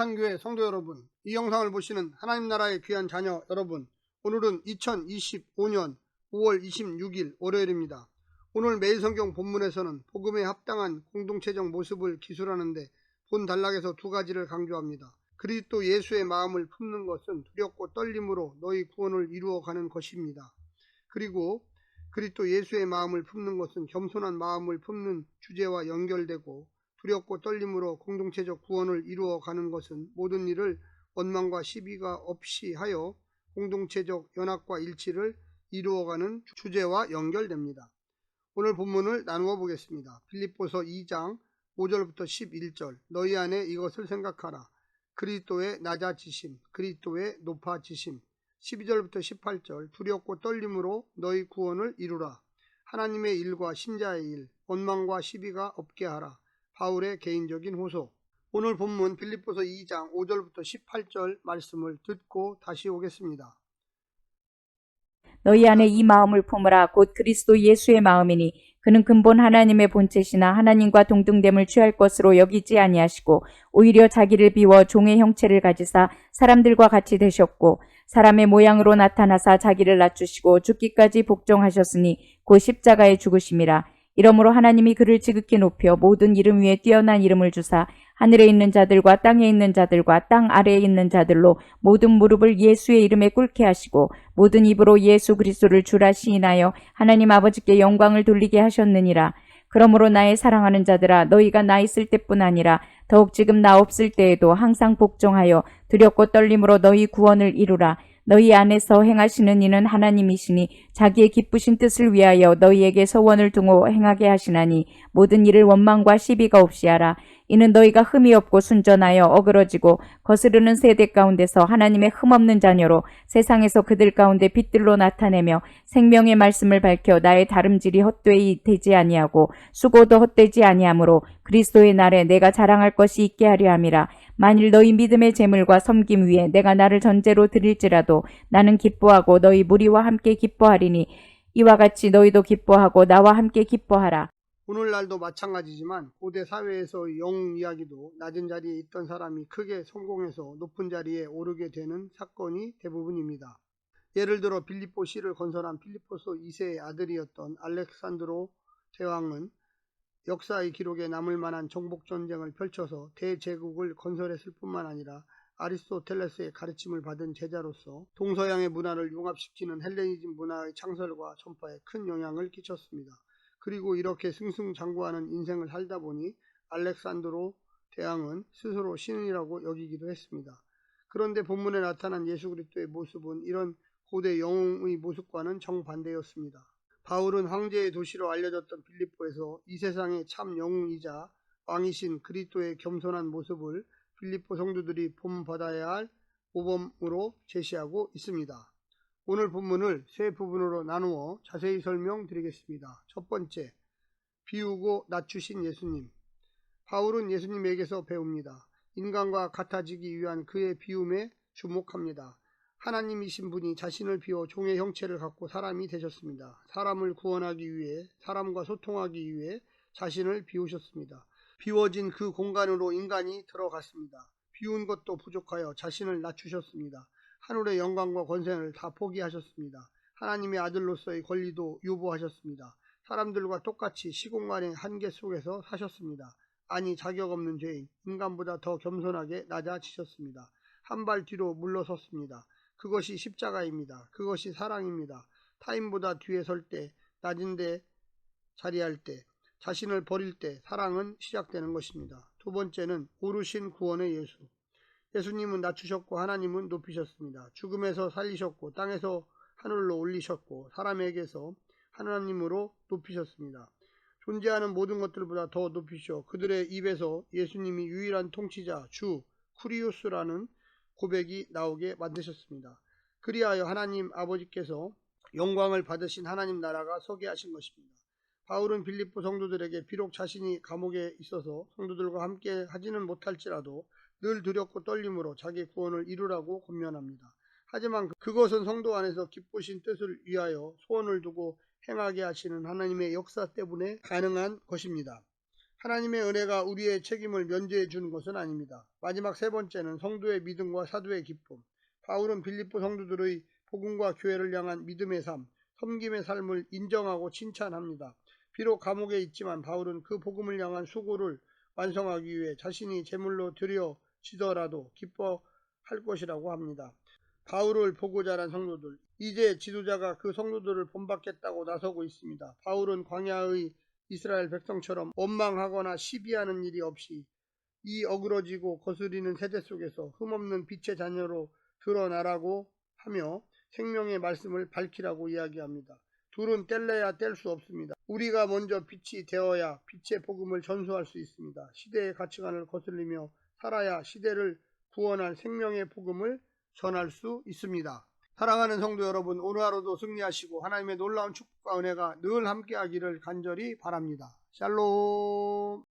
거룩한 교회 성도 여러분, 이 영상을 보시는 하나님 나라의 귀한 자녀 여러분, 오늘은 2025년 5월 26일 월요일입니다. 오늘 매일 성경 본문에서는 복음에 합당한 공동체적 모습을 기술하는데 본 단락에서 두 가지를 강조합니다. 그리스도 예수의 마음을 품는 것은 두렵고 떨림으로 너희 구원을 이루어가는 것입니다. 그리고 그리스도 예수의 마음을 품는 것은 겸손한 마음을 품는 주제와 연결되고, 두렵고 떨림으로 공동체적 구원을 이루어가는 것은 모든 일을 원망과 시비가 없이 하여 공동체적 연합과 일치를 이루어가는 주제와 연결됩니다. 오늘 본문을 나누어 보겠습니다. 빌립보서 2장 5절부터 11절. 너희 안에 이것을 생각하라. 그리스도의 낮아지심, 그리스도의 높아지심. 12절부터 18절. 두렵고 떨림으로 너희 구원을 이루라. 하나님의 일과 신자의 일, 원망과 시비가 없게 하라. 바울의 개인적인 호소. 오늘 본문 빌립보서 2장 5절부터 18절 말씀을 듣고 다시 오겠습니다. 너희 안에 이 마음을 품으라. 곧 그리스도 예수의 마음이니 그는 근본 하나님의 본체시나 하나님과 동등됨을 취할 것으로 여기지 아니하시고 오히려 자기를 비워 종의 형체를 가지사 사람들과 같이 되셨고 사람의 모양으로 나타나사 자기를 낮추시고 죽기까지 복종하셨으니 곧 십자가에 죽으심이라. 이러므로 하나님이 그를 지극히 높여 모든 이름 위에 뛰어난 이름을 주사 하늘에 있는 자들과 땅에 있는 자들과 땅 아래에 있는 자들로 모든 무릎을 예수의 이름에 꿇게 하시고 모든 입으로 예수 그리스도를 주라 시인하여 하나님 아버지께 영광을 돌리게 하셨느니라. 그러므로 나의 사랑하는 자들아, 너희가 나 있을 때뿐 아니라 더욱 지금 나 없을 때에도 항상 복종하여 두렵고 떨림으로 너희 구원을 이루라. 너희 안에서 행하시는 이는 하나님이시니 자기의 기쁘신 뜻을 위하여 너희에게 소원을 두고 행하게 하시나니 모든 일을 원망과 시비가 없이 하라. 이는 너희가 흠이 없고 순전하여 어그러지고 거스르는 세대 가운데서 하나님의 흠없는 자녀로 세상에서 그들 가운데 빛들로 나타내며 생명의 말씀을 밝혀 나의 다름질이 헛되이 되지 아니하고 수고도 헛되지 아니하므로 그리스도의 날에 내가 자랑할 것이 있게 하려 함이라. 만일 너희 믿음의 제물과 섬김 위에 내가 나를 전제로 드릴지라도 나는 기뻐하고 너희 무리와 함께 기뻐하리니 이와 같이 너희도 기뻐하고 나와 함께 기뻐하라. 오늘날도 마찬가지지만 고대 사회에서 영웅 이야기도 낮은 자리에 있던 사람이 크게 성공해서 높은 자리에 오르게 되는 사건이 대부분입니다. 예를 들어 빌립보 시를 건설한 빌립보서 2세의 아들이었던 알렉산드로 대왕은 역사의 기록에 남을 만한 정복전쟁을 펼쳐서 대제국을 건설했을 뿐만 아니라 아리스토텔레스의 가르침을 받은 제자로서 동서양의 문화를 융합시키는 헬레니즘 문화의 창설과 전파에 큰 영향을 끼쳤습니다. 그리고 이렇게 승승장구하는 인생을 살다 보니 알렉산드로 대왕은 스스로 신이라고 여기기도 했습니다. 그런데 본문에 나타난 예수 그리스도의 모습은 이런 고대 영웅의 모습과는 정반대였습니다. 바울은 황제의 도시로 알려졌던 빌립보에서 이 세상의 참 영웅이자 왕이신 그리스도의 겸손한 모습을 빌립보 성도들이 본받아야 할 모범으로 제시하고 있습니다. 오늘 본문을 세 부분으로 나누어 자세히 설명드리겠습니다. 첫 번째, 비우고 낮추신 예수님. 바울은 예수님에게서 배웁니다. 인간과 같아지기 위한 그의 비움에 주목합니다. 하나님이신 분이 자신을 비워 종의 형체를 갖고 사람이 되셨습니다. 사람을 구원하기 위해, 사람과 소통하기 위해 자신을 비우셨습니다. 비워진 그 공간으로 인간이 들어갔습니다. 비운 것도 부족하여 자신을 낮추셨습니다. 하늘의 영광과 권세를 다 포기하셨습니다. 하나님의 아들로서의 권리도 유보하셨습니다. 사람들과 똑같이 시공간의 한계 속에서 사셨습니다. 아니, 자격 없는 죄인, 인간보다 더 겸손하게 낮아지셨습니다. 한 발 뒤로 물러섰습니다. 그것이 십자가입니다. 그것이 사랑입니다. 타인보다 뒤에 설 때, 낮은 데 자리할 때, 자신을 버릴 때 사랑은 시작되는 것입니다. 두 번째는 오르신 구원의 예수. 예수님은 낮추셨고 하나님은 높이셨습니다. 죽음에서 살리셨고 땅에서 하늘로 올리셨고 사람에게서 하나님으로 높이셨습니다. 존재하는 모든 것들보다 더 높이셔 그들의 입에서 예수님이 유일한 통치자, 주, 쿠리오스라는 고백이 나오게 만드셨습니다. 그리하여 하나님 아버지께서 영광을 받으신 하나님 나라가 서게 하신 것입니다. 바울은 빌립보 성도들에게 비록 자신이 감옥에 있어서 성도들과 함께 하지는 못할지라도 늘 두렵고 떨림으로 자기 구원을 이루라고 권면합니다. 하지만 그것은 성도 안에서 기쁘신 뜻을 위하여 소원을 두고 행하게 하시는 하나님의 역사 때문에 가능한 것입니다. 하나님의 은혜가 우리의 책임을 면제해 주는 것은 아닙니다. 마지막 세 번째는 성도의 믿음과 사도의 기쁨. 바울은 빌립보 성도들의 복음과 교회를 향한 믿음의 삶, 섬김의 삶을 인정하고 칭찬합니다. 비록 감옥에 있지만 바울은 그 복음을 향한 수고를 완성하기 위해 자신이 제물로 드려지더라도 기뻐할 것이라고 합니다. 바울을 보고 자란 성도들, 이제 지도자가 그 성도들을 본받겠다고 나서고 있습니다. 바울은 광야의 이스라엘 백성처럼 원망하거나 시비하는 일이 없이 이 어그러지고 거스리는 세대 속에서 흠없는 빛의 자녀로 드러나라고 하며 생명의 말씀을 밝히라고 이야기합니다. 둘은 뗄래야 뗄 수 없습니다. 우리가 먼저 빛이 되어야 빛의 복음을 전수할 수 있습니다. 시대의 가치관을 거슬리며 살아야 시대를 구원할 생명의 복음을 전할 수 있습니다. 사랑하는 성도 여러분, 오늘 하루도 승리하시고 하나님의 놀라운 축복과 은혜가 늘 함께하기를 간절히 바랍니다. 샬롬.